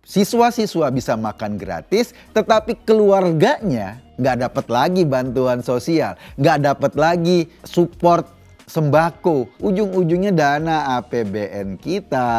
Siswa-siswa bisa makan gratis, tetapi keluarganya nggak dapat lagi bantuan sosial, nggak dapat lagi support sembako. Ujung-ujungnya dana APBN kita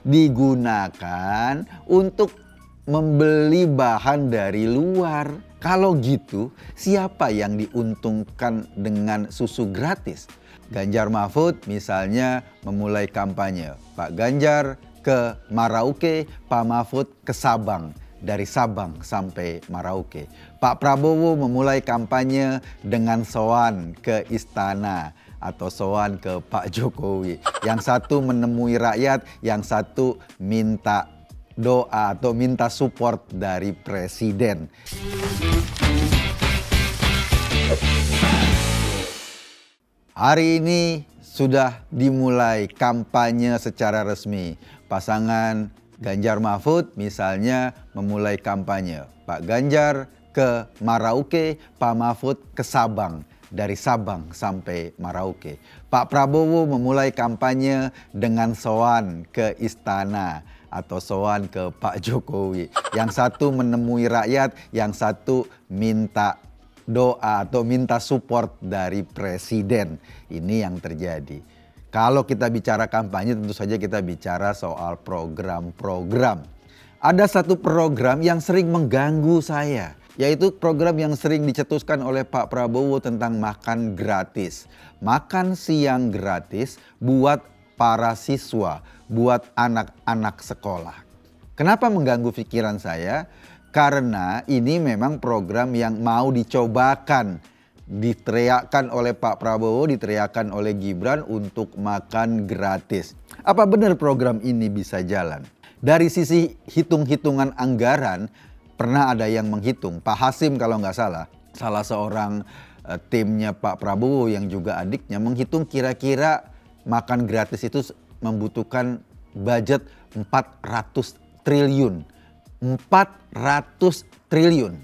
digunakan untuk membeli bahan dari luar. Kalau gitu, siapa yang diuntungkan dengan susu gratis? Ganjar Mahfud misalnya memulai kampanye. Pak Ganjar ke Merauke, Pak Mahfud ke Sabang. Dari Sabang sampai Merauke. Pak Prabowo memulai kampanye dengan sowan ke istana atau sowan ke Pak Jokowi. Yang satu menemui rakyat, yang satu minta doa atau minta support dari presiden. Hari ini sudah dimulai kampanye secara resmi. Pasangan Ganjar Mahfud misalnya memulai kampanye. Pak Ganjar ke Merauke, Pak Mahfud ke Sabang. Dari Sabang sampai Merauke. Pak Prabowo memulai kampanye dengan sowan ke istana atau sowan ke Pak Jokowi. Yang satu menemui rakyat, yang satu minta doa atau minta support dari presiden. Ini yang terjadi. Kalau kita bicara kampanye tentu saja kita bicara soal program-program. Ada satu program yang sering mengganggu saya, yaitu program yang sering dicetuskan oleh Pak Prabowo tentang makan gratis. Makan siang gratis buat para siswa, buat anak-anak sekolah. Kenapa mengganggu pikiran saya? Karena ini memang program yang mau dicobakan. Diteriakkan oleh Pak Prabowo, diteriakkan oleh Gibran untuk makan gratis. Apa benar program ini bisa jalan? Dari sisi hitung-hitungan anggaran, pernah ada yang menghitung. Pak Hasim kalau nggak salah seorang timnya Pak Prabowo yang juga adiknya menghitung kira-kira makan gratis itu membutuhkan budget 400 triliun. 400 triliun.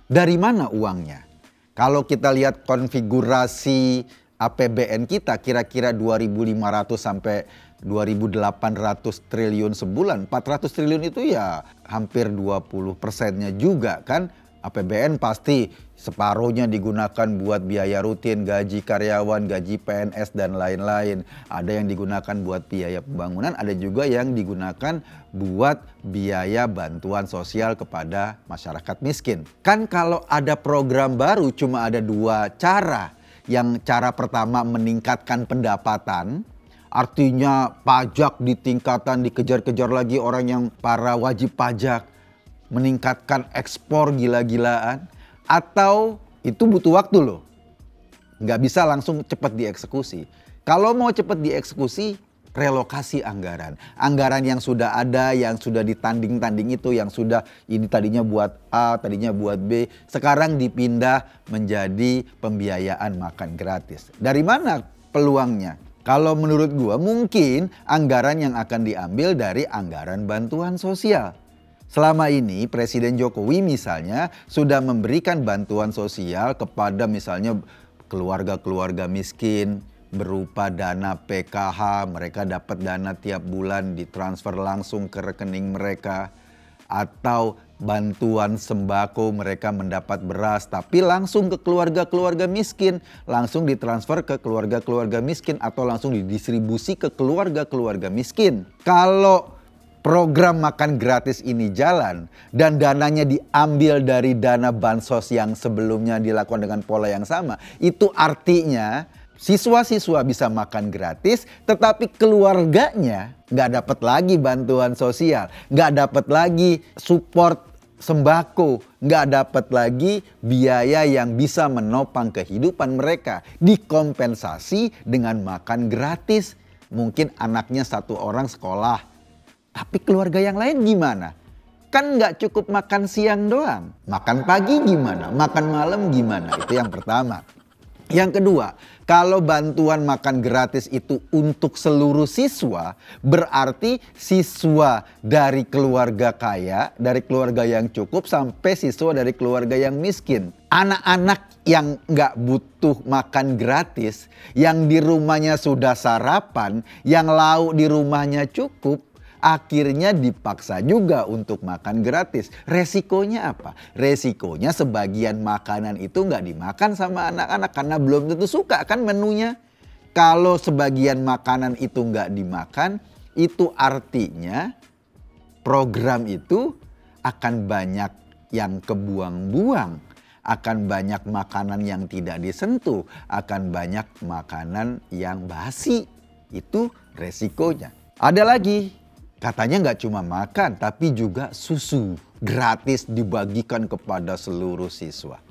Dari mana uangnya? Kalau kita lihat konfigurasi APBN kita kira-kira 2.500 sampai 2.800 triliun sebulan. 400 triliun itu ya hampir 20%-nya juga kan. APBN pasti separuhnya digunakan buat biaya rutin, gaji karyawan, gaji PNS dan lain-lain. Ada yang digunakan buat biaya pembangunan, ada juga yang digunakan buat biaya bantuan sosial kepada masyarakat miskin. Kan kalau ada program baru cuma ada dua cara. Yang cara pertama meningkatkan pendapatan, artinya pajak ditingkatkan, dikejar-kejar lagi orang yang para wajib pajak. Meningkatkan ekspor gila-gilaan, atau itu butuh waktu loh. Nggak bisa langsung cepat dieksekusi. Kalau mau cepat dieksekusi, relokasi anggaran. Anggaran yang sudah ada, yang sudah ditanding-tanding itu, yang sudah ini tadinya buat A, tadinya buat B, sekarang dipindah menjadi pembiayaan makan gratis. Dari mana peluangnya? Kalau menurut gua mungkin anggaran yang akan diambil dari anggaran bantuan sosial. Selama ini Presiden Jokowi misalnya sudah memberikan bantuan sosial kepada misalnya keluarga-keluarga miskin berupa dana PKH, mereka dapat dana tiap bulan ditransfer langsung ke rekening mereka, atau bantuan sembako mereka mendapat beras tapi langsung ke keluarga-keluarga miskin, langsung ditransfer ke keluarga-keluarga miskin atau langsung didistribusi ke keluarga-keluarga miskin. Kalau program makan gratis ini jalan dan dananya diambil dari dana bansos yang sebelumnya dilakukan dengan pola yang sama, itu artinya siswa-siswa bisa makan gratis tetapi keluarganya nggak dapat lagi bantuan sosial, nggak dapat lagi support sembako, nggak dapat lagi biaya yang bisa menopang kehidupan mereka, dikompensasi dengan makan gratis. Mungkin anaknya satu orang sekolah, tapi keluarga yang lain gimana? Kan nggak cukup makan siang doang. Makan pagi gimana? Makan malam gimana? Itu yang pertama. Yang kedua, kalau bantuan makan gratis itu untuk seluruh siswa, berarti siswa dari keluarga kaya, dari keluarga yang cukup, sampai siswa dari keluarga yang miskin. Anak-anak yang nggak butuh makan gratis, yang di rumahnya sudah sarapan, yang lauk di rumahnya cukup, akhirnya dipaksa juga untuk makan gratis. Resikonya apa? Resikonya sebagian makanan itu nggak dimakan sama anak-anak karena belum tentu suka kan menunya. Kalau sebagian makanan itu nggak dimakan, itu artinya program itu akan banyak yang kebuang-buang. Akan banyak makanan yang tidak disentuh, akan banyak makanan yang basi. Itu resikonya. Ada lagi, katanya nggak cuma makan, tapi juga susu gratis dibagikan kepada seluruh siswa.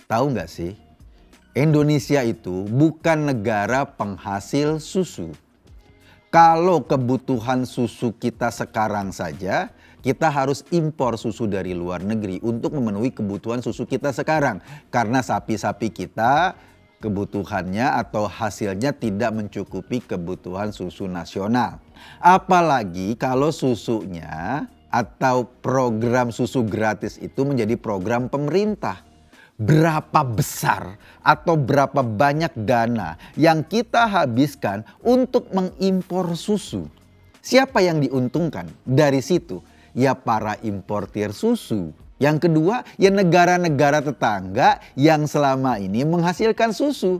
Tahu nggak sih, Indonesia itu bukan negara penghasil susu. Kalau kebutuhan susu kita sekarang saja, kita harus impor susu dari luar negeri untuk memenuhi kebutuhan susu kita sekarang. Karena sapi-sapi kita kebutuhannya atau hasilnya tidak mencukupi kebutuhan susu nasional. Apalagi kalau susunya atau program susu gratis itu menjadi program pemerintah. Berapa besar atau berapa banyak dana yang kita habiskan untuk mengimpor susu? Siapa yang diuntungkan dari situ? Ya para importir susu. Yang kedua, ya negara-negara tetangga yang selama ini menghasilkan susu.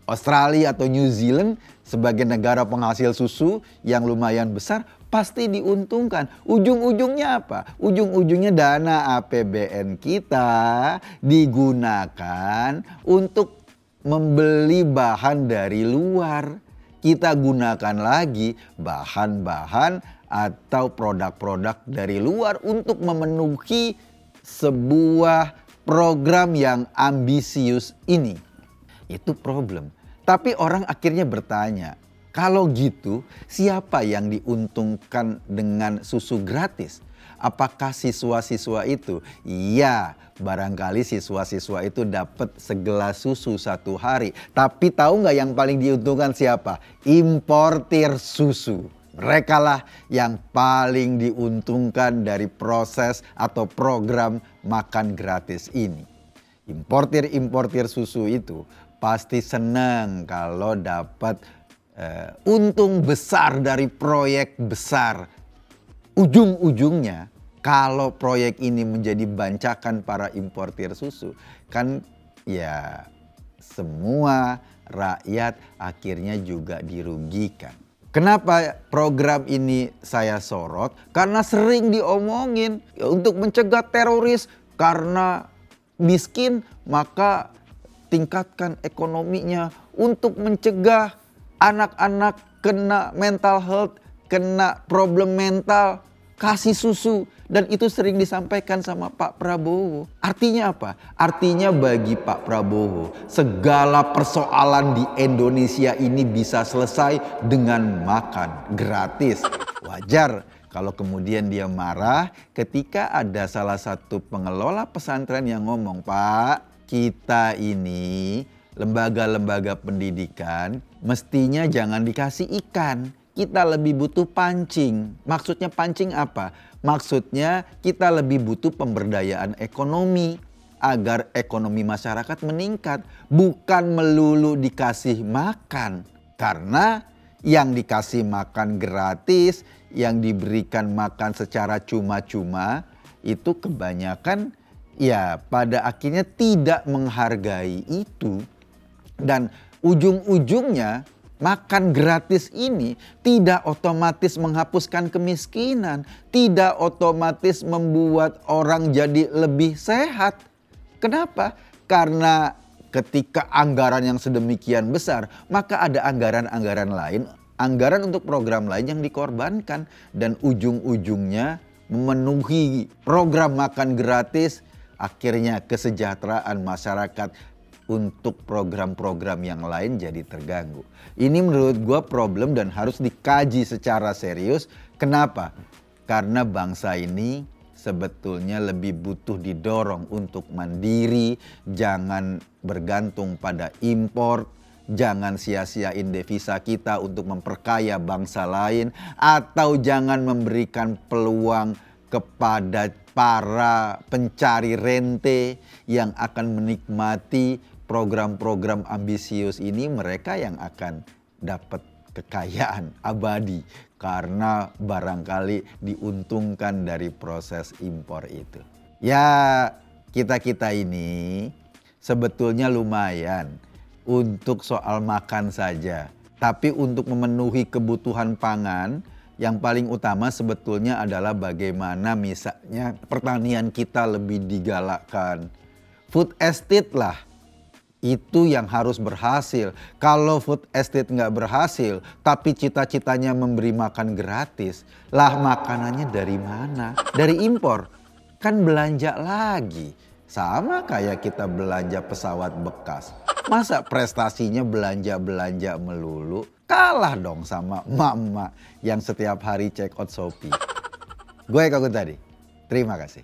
Australia atau New Zealand sebagai negara penghasil susu yang lumayan besar pasti diuntungkan. Ujung-ujungnya apa? Ujung-ujungnya dana APBN kita digunakan untuk membeli bahan dari luar. Kita gunakan lagi bahan-bahan atau produk-produk dari luar untuk memenuhi sebuah program yang ambisius ini. Itu problem. Tapi orang akhirnya bertanya, kalau gitu siapa yang diuntungkan dengan susu gratis? Apakah siswa-siswa itu? Iya, barangkali siswa-siswa itu dapat segelas susu satu hari. Tapi tahu nggak yang paling diuntungkan siapa? Importir susu. Mereka lah yang paling diuntungkan dari proses atau program makan gratis ini. Importir-importir susu itu pasti senang kalau dapat untung besar dari proyek besar. Ujung-ujungnya kalau proyek ini menjadi bancakan para importir susu, kan ya semua rakyat akhirnya juga dirugikan. Kenapa program ini saya sorot? Karena sering diomongin untuk mencegah teroris. Karena miskin maka tingkatkan ekonominya. Untuk mencegah anak-anak kena mental health, kena problem mental, kasih susu. Dan itu sering disampaikan sama Pak Prabowo. Artinya apa? Artinya bagi Pak Prabowo, segala persoalan di Indonesia ini bisa selesai dengan makan gratis. Wajar kalau kemudian dia marah ketika ada salah satu pengelola pesantren yang ngomong, "Pak, kita ini lembaga-lembaga pendidikan mestinya jangan dikasih ikan. Kita lebih butuh pancing." Maksudnya pancing apa? Maksudnya kita lebih butuh pemberdayaan ekonomi agar ekonomi masyarakat meningkat. Bukan melulu dikasih makan. Karena yang dikasih makan gratis, yang diberikan makan secara cuma-cuma itu kebanyakan ya pada akhirnya tidak menghargai itu. Dan ujung-ujungnya makan gratis ini tidak otomatis menghapuskan kemiskinan, tidak otomatis membuat orang jadi lebih sehat. Kenapa? Karena ketika anggaran yang sedemikian besar, maka ada anggaran-anggaran lain, anggaran untuk program lain yang dikorbankan. Dan ujung-ujungnya memenuhi program makan gratis, akhirnya kesejahteraan masyarakat untuk program-program yang lain jadi terganggu. Ini menurut gue problem dan harus dikaji secara serius. Kenapa? Karena bangsa ini sebetulnya lebih butuh didorong untuk mandiri, jangan bergantung pada impor, jangan sia-siain devisa kita untuk memperkaya bangsa lain, atau jangan memberikan peluang kepada para pencari rente yang akan menikmati program-program ambisius ini. Mereka yang akan dapat kekayaan abadi karena barangkali diuntungkan dari proses impor itu. Ya, kita-kita ini sebetulnya lumayan untuk soal makan saja. Tapi untuk memenuhi kebutuhan pangan, yang paling utama sebetulnya adalah bagaimana misalnya pertanian kita lebih digalakkan. Food estate lah, itu yang harus berhasil. Kalau food estate nggak berhasil, tapi cita-citanya memberi makan gratis, lah makanannya dari mana? Dari impor. Kan belanja lagi. Sama kayak kita belanja pesawat bekas. Masa prestasinya belanja-belanja melulu? Kalah dong sama emak-emak yang setiap hari check out Shopee. Gue Eka Kuntadi, terima kasih.